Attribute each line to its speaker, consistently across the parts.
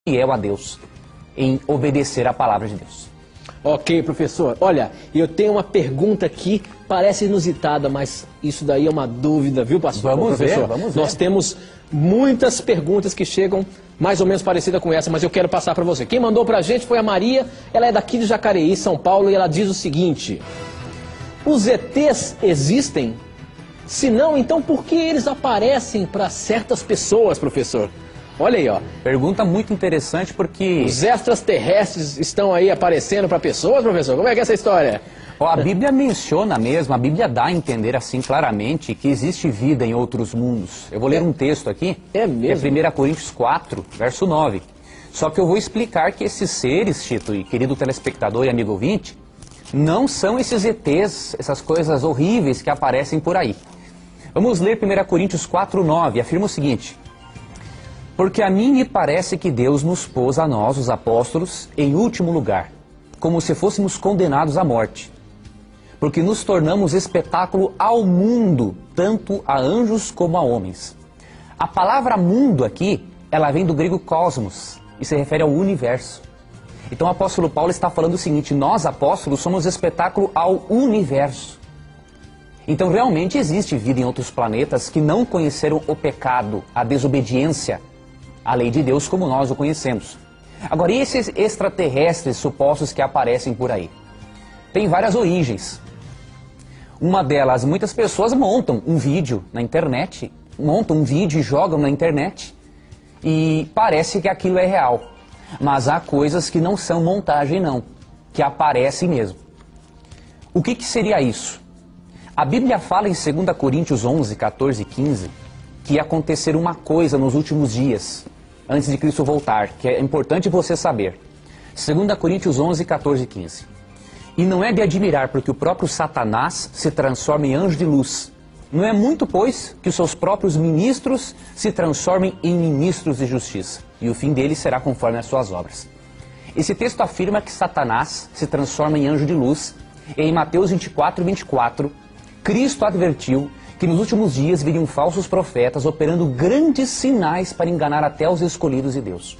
Speaker 1: fiel a Deus, em obedecer a palavra de Deus.
Speaker 2: Ok, professor. Olha, eu tenho uma pergunta aqui, parece inusitada, mas isso daí é uma dúvida, viu, pastor?
Speaker 1: Vamos
Speaker 2: professor?
Speaker 1: ver.
Speaker 2: Nós temos muitas perguntas que chegam mais ou menos parecidas com essa, mas eu quero passar para você. Quem mandou para a gente foi a Maria, ela é daqui de Jacareí, São Paulo, e ela diz o seguinte: os ETs existem? Se não, então por que eles aparecem para certas pessoas, professor? Olha aí, ó.
Speaker 1: Pergunta muito interessante porque...
Speaker 2: Os extraterrestres estão aí aparecendo para pessoas, professor? Como é que é essa história?
Speaker 1: Ó, a Bíblia menciona mesmo, a Bíblia dá a entender assim claramente que existe vida em outros mundos. Eu vou ler um texto aqui.
Speaker 2: É mesmo?
Speaker 1: É 1 Coríntios 4, verso 9. Só que eu vou explicar que esses seres, Tito e querido telespectador e amigo ouvinte, não são esses ETs, essas coisas horríveis que aparecem por aí. Vamos ler 1 Coríntios 4, 9. Afirma o seguinte: porque a mim me parece que Deus nos pôs a nós, os apóstolos, em último lugar, como se fôssemos condenados à morte. Porque nos tornamos espetáculo ao mundo, tanto a anjos como a homens. A palavra mundo aqui, ela vem do grego cosmos, e se refere ao universo. Então o apóstolo Paulo está falando o seguinte: nós apóstolos somos espetáculo ao universo. Então realmente existe vida em outros planetas que não conheceram o pecado, a desobediência a lei de Deus como nós o conhecemos. Agora, e esses extraterrestres supostos que aparecem por aí? Tem várias origens. Uma delas, muitas pessoas montam um vídeo na internet, montam um vídeo e jogam na internet, e parece que aquilo é real. Mas há coisas que não são montagem não, que aparecem mesmo. O que seria isso? A Bíblia fala em 2 Coríntios 11, 14 e 15, que ia acontecer uma coisa nos últimos dias, antes de Cristo voltar, que é importante você saber. 2 Coríntios 11, 14 e 15. E não é de admirar, porque o próprio Satanás se transforma em anjo de luz. Não é muito, pois, que os seus próprios ministros se transformem em ministros de justiça, e o fim deles será conforme as suas obras. Esse texto afirma que Satanás se transforma em anjo de luz, e em Mateus 24, 24, Cristo advertiu que nos últimos dias viriam falsos profetas operando grandes sinais para enganar até os escolhidos de Deus.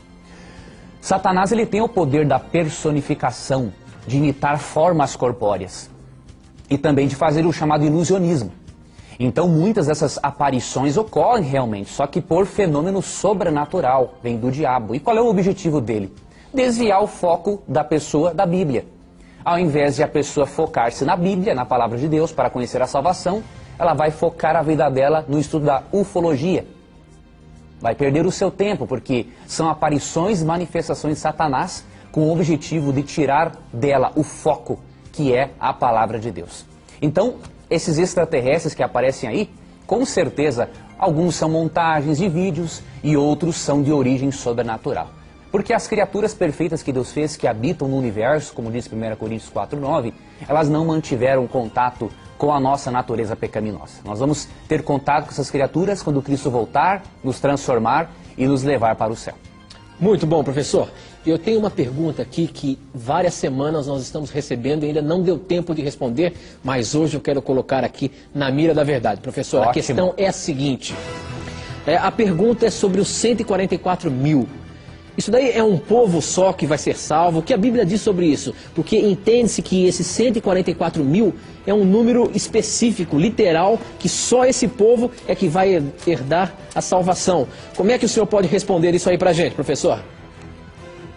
Speaker 1: Satanás, ele tem o poder da personificação, de imitar formas corpóreas e também de fazer o chamado ilusionismo. Então muitas dessas aparições ocorrem realmente, só que por fenômeno sobrenatural, vem do diabo. E qual é o objetivo dele? Desviar o foco da pessoa da Bíblia. Ao invés de a pessoa focar-se na Bíblia, na palavra de Deus, para conhecer a salvação, ela vai focar a vida dela no estudo da ufologia. Vai perder o seu tempo, porque são aparições, manifestações de Satanás com o objetivo de tirar dela o foco, que é a palavra de Deus. Então, esses extraterrestres que aparecem aí, com certeza, alguns são montagens de vídeos e outros são de origem sobrenatural. Porque as criaturas perfeitas que Deus fez, que habitam no universo, como diz 1 Coríntios 4, 9, elas não mantiveram contato com a nossa natureza pecaminosa. Nós vamos ter contato com essas criaturas quando Cristo voltar, nos transformar e nos levar para o céu.
Speaker 2: Muito bom, professor. Eu tenho uma pergunta aqui que várias semanas nós estamos recebendo e ainda não deu tempo de responder, mas hoje eu quero colocar aqui na mira da verdade. Professor,
Speaker 1: Ótimo.
Speaker 2: A questão é a seguinte. A pergunta é sobre os 144 mil. Isso daí é um povo só que vai ser salvo? O que a Bíblia diz sobre isso? Porque entende-se que esses 144 mil é um número específico, literal, que só esse povo é que vai herdar a salvação. Como é que o senhor pode responder isso aí pra gente, professor?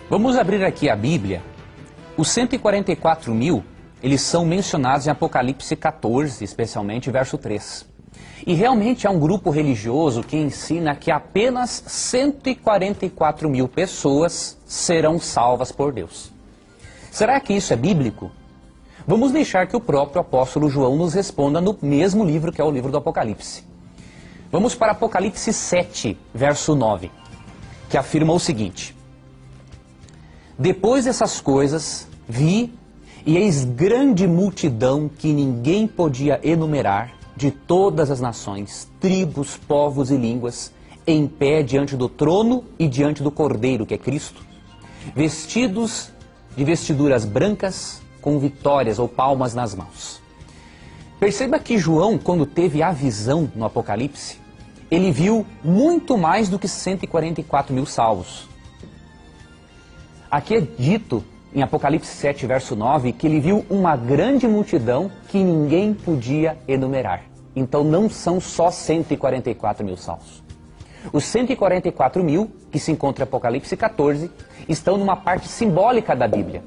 Speaker 1: Vamos abrir aqui a Bíblia. Os 144 mil, eles são mencionados em Apocalipse 14, especialmente verso 3. E realmente há um grupo religioso que ensina que apenas 144 mil pessoas serão salvas por Deus. Será que isso é bíblico? Vamos deixar que o próprio apóstolo João nos responda no mesmo livro que é o livro do Apocalipse. Vamos para Apocalipse 7, verso 9, que afirma o seguinte: depois dessas coisas, vi, e eis grande multidão que ninguém podia enumerar, de todas as nações, tribos, povos e línguas, em pé diante do trono e diante do Cordeiro, que é Cristo, vestidos de vestiduras brancas, com vitórias ou palmas nas mãos. Perceba que João, quando teve a visão no Apocalipse, ele viu muito mais do que 144 mil salvos. Aqui é dito em Apocalipse 7, verso 9, que ele viu uma grande multidão que ninguém podia enumerar. Então não são só 144 mil salvos. Os 144 mil, que se encontra em Apocalipse 14, estão numa parte simbólica da Bíblia.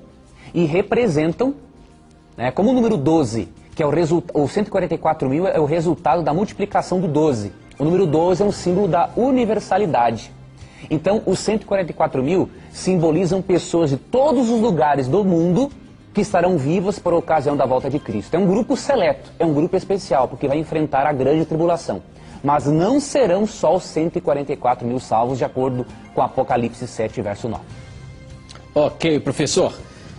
Speaker 1: E representam, como o número 12, que é o 144 mil é o resultado da multiplicação do 12. O número 12 é um símbolo da universalidade. Então, os 144 mil simbolizam pessoas de todos os lugares do mundo que estarão vivas por ocasião da volta de Cristo. É um grupo seleto, é um grupo especial, porque vai enfrentar a grande tribulação. Mas não serão só os 144 mil salvos, de acordo com Apocalipse 7, verso 9.
Speaker 2: Ok, professor.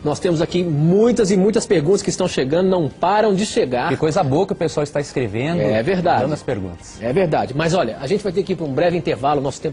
Speaker 2: Nós temos aqui muitas e muitas perguntas que estão chegando, não param de chegar.
Speaker 1: Que coisa boa que o pessoal está escrevendo.
Speaker 2: É verdade.
Speaker 1: Dando as perguntas.
Speaker 2: É verdade. Mas olha, a gente vai ter que ir para um breve intervalo, nosso tempo